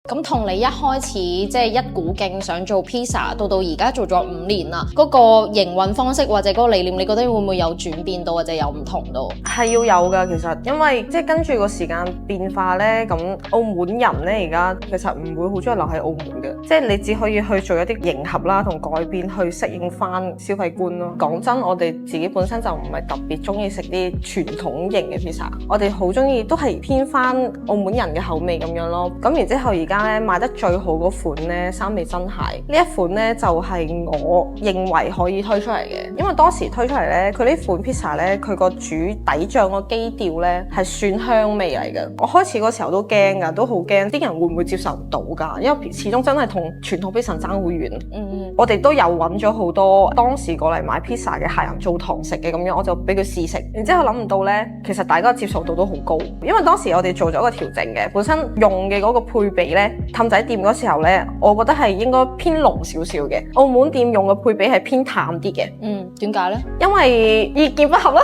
咁同你一開始即係一股勁想做 pizza，到而家做咗5年啦，嗰個營運方式或者嗰個理念，你覺得會唔會有轉變到或者有唔同到？係要有㗎，其實因為即係跟住個時間變化咧，咁澳門人咧而家其實唔會好中意留喺澳門嘅，即係你只可以去做一啲迎合啦同改變去適應翻消費觀咯。講真，我哋自己本身就唔係特別中意食啲傳統型嘅 pizza， 我哋好中意都係偏翻澳門人嘅口味咁樣咯。咁然之後而家咧賣得最好嗰款咧三味真蟹呢一款咧就係我認為可以推出嚟嘅，因為當時推出嚟咧佢呢款 pizza 咧佢個主底醬個基調咧係蒜香味嚟嘅。我開始嗰時候都驚㗎，都好驚啲人會唔會接受唔到㗎，因為始終真係同傳統 pizza 爭好遠。我哋都有揾咗好多當時過嚟買 pizza 嘅客人做堂食嘅咁樣，我就俾佢試食，然之後諗唔到咧，其實大家接受度都好高，因為當時我哋做咗一個調整嘅，本身用嘅嗰個配比咧，氹仔店嗰時候咧，我覺得係應該偏濃少少嘅，澳門店用嘅配比係偏淡啲嘅。點解咧？因為意見不合啦。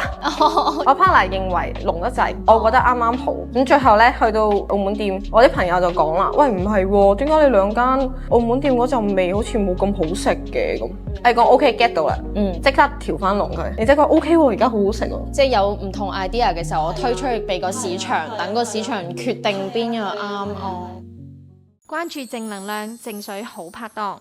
我 partner 認為濃得滯，我覺得啱啱好。咁最後咧去到澳門店，我啲朋友就講啦，喂，唔係喎，點解你兩間澳門店嗰陣味好似冇咁好食嘅咁？係講 OK get 到啦，即刻調翻濃佢。然之後佢 OK 喎，而家好好食喎。即係有唔同 idea 嘅時候，我推出去俾個市場，等個市場決定邊樣啱。關注正能量，正水好拍檔。